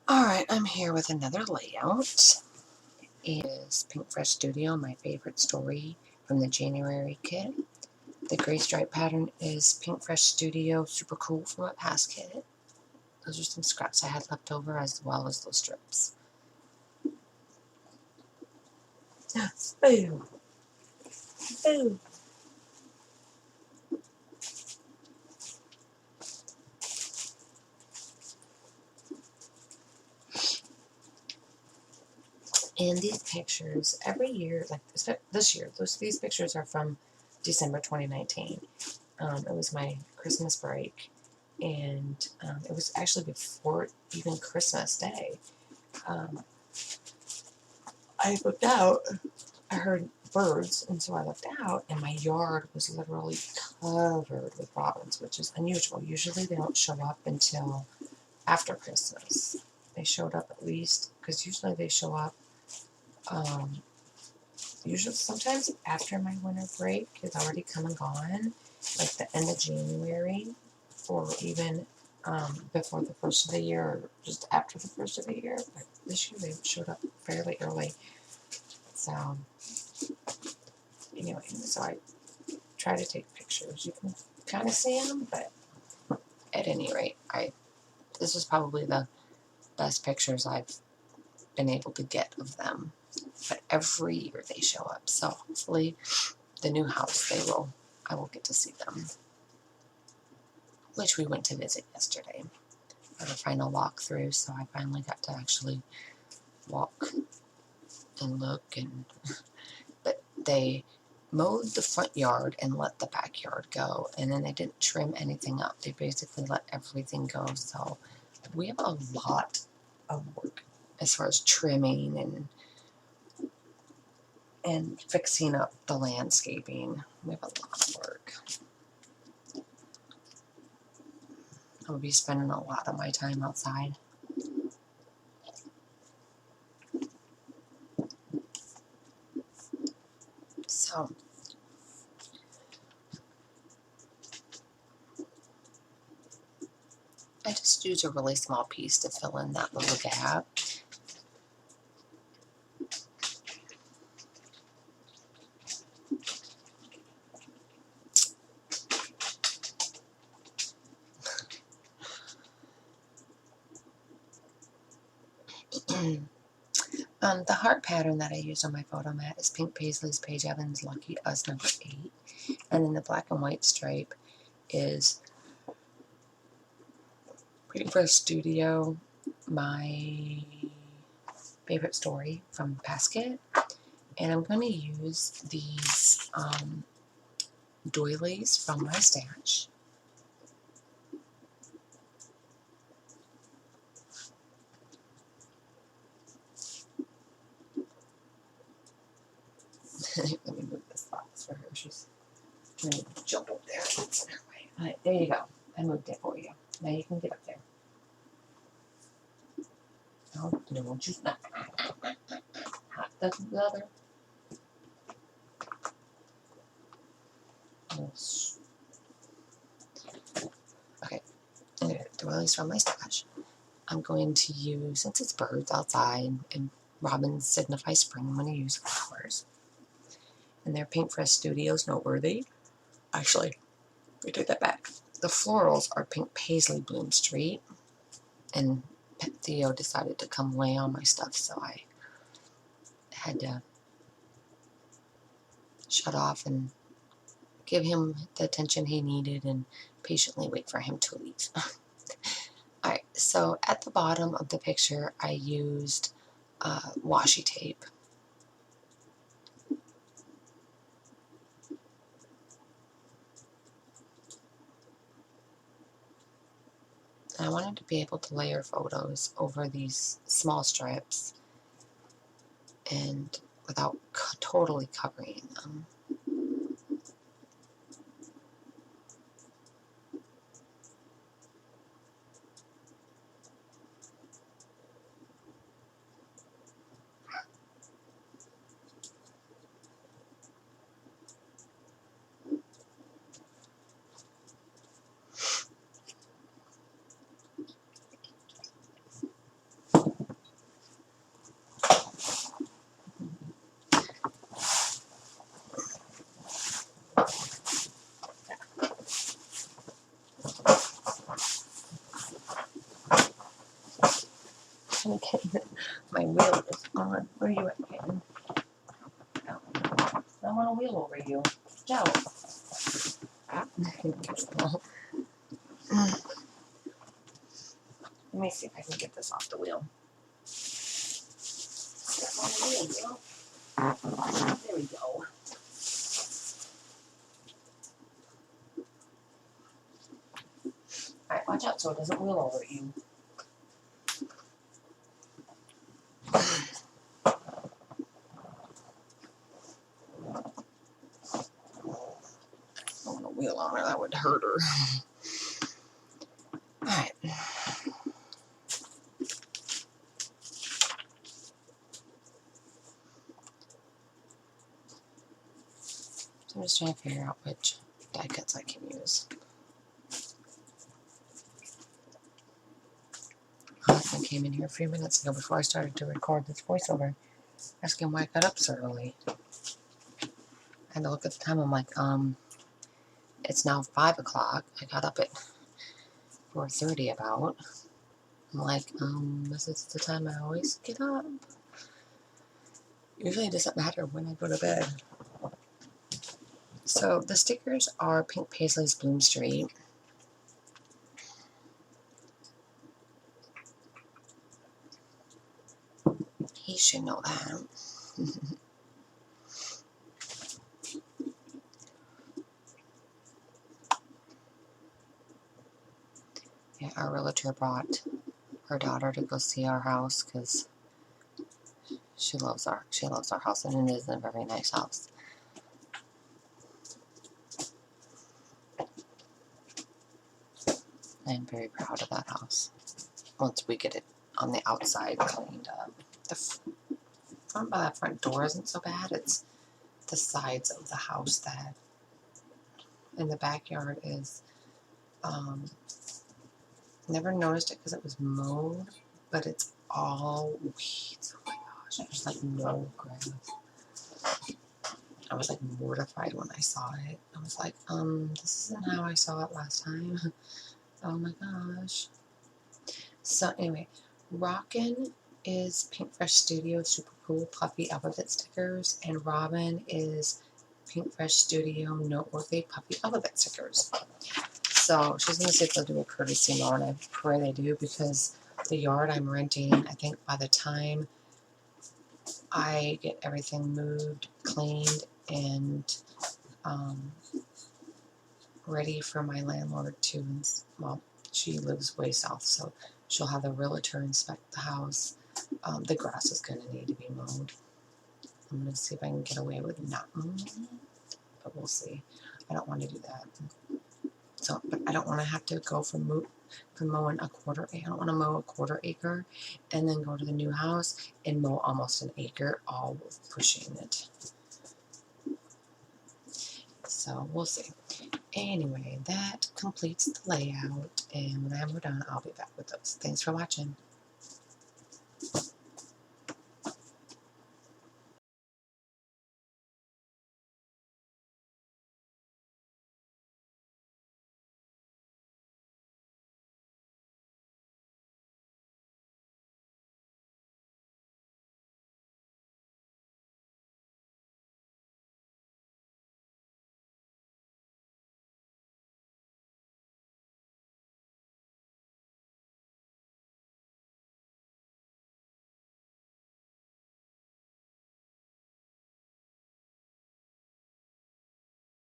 Alright, I'm here with another layout. It is Pink Fresh Studio, my favorite story from the January kit. The gray stripe pattern is Pink Fresh Studio, super cool from a past kit. Those are some scraps I had left over as well as those strips. Boom! Boom! And these pictures, every year, like this year, these pictures are from December 2019. It was my Christmas break, and it was actually before even Christmas Day. I looked out, I heard birds, and so I looked out, and my yard was literally covered with robins, which is unusual. Usually they don't show up until after Christmas. They showed up at least, because usually they show up, usually sometimes after my winter break is already come and gone, like the end of January, or even before the first of the year, or just after the first of the year. But this year they showed up fairly early. So, anyway, so I try to take pictures. You can kind of see them, but at any rate, this is probably the best pictures I've been able to get of them. But every year they show up, so hopefully the new house I will get to see them. Which we went to visit yesterday for the final walkthrough, so I finally got to actually walk and look. But they mowed the front yard and let the backyard go, and then they didn't trim anything up. They basically let everything go, so we have a lot of work as far as trimming and fixing up the landscaping. We have a lot of work. I'll be spending a lot of my time outside. So, I just use a really small piece to fill in that little gap. The heart pattern that I used on my photo mat is Pink Paisley's Paige Evans Lucky Us number 8. And then the black and white stripe is Pink Fresh Studio, my favorite story from Basket. And I'm going to use these doilies from my stash. Let me move this box for her. She's trying to jump up there. That's in her way. All right, there you go. I moved it for you. Now you can get up there. Oh, no, won't you snap? Hot doesn't leather. Okay, anyway, the doilies from my stash. I'm going to use, since it's birds outside and robins signify spring, I'm going to use flowers. And they're Pink Fresh Studios Noteworthy. Actually, we take that back. The florals are Pink Paisley Bloom Street. And Theo decided to come lay on my stuff, so I had to shut off and give him the attention he needed and patiently wait for him to leave. Alright, so at the bottom of the picture I used washi tape. I wanted to be able to layer photos over these small strips and without totally covering them. on. Where are you at, kitten? Oh, I don't want to wheel over you. Joe. Let me see if I can get this off the wheel. Step on the wheel, Joe. There we go. Alright, watch out so it doesn't wheel over you. I don't want to wheel on her, that would hurt her. Alright. So I'm just trying to figure out which die cuts I can use. My husband came in here a few minutes ago before I started to record this voiceover, asking why I got up so early. I had to look at the time. I'm like, it's now 5 o'clock. I got up at 4:30 about. I'm like, this is the time I always get up. Usually it doesn't matter when I go to bed. So the stickers are Pink Paisley's Bloom Street. He should know that. Yeah, our realtor brought her daughter to go see our house because she loves our house, and it is a very nice house. I'm very proud of that house. Once we get it on the outside cleaned up. The front by that front door isn't so bad. It's the sides of the house that in the backyard is never noticed it because it was mowed, but it's all weeds. Oh my gosh, there's like no grass. I was like mortified when I saw it. I was like, this isn't how I saw it last time. Oh my gosh. So anyway, Rockin is Pink Fresh Studio Super Cool Puffy Alphabet Stickers, and Robin is Pink Fresh Studio Noteworthy Puffy Alphabet Stickers. So she's going to see if they'll do a courtesy mower, and I pray they do, because the yard I'm renting, I think by the time I get everything moved, cleaned, and ready for my landlord to, well, she lives way south, so she'll have the realtor inspect the house. The grass is going to need to be mowed. I'm going to see if I can get away with not mowing it, but we'll see. I don't want to do that. So, but I don't want to have to go from mowing a quarter. I don't want to mow a quarter acre and then go to the new house and mow almost an acre, all with pushing it. So we'll see. Anyway, that completes the layout, and when I'm done, I'll be back with those. Thanks for watching.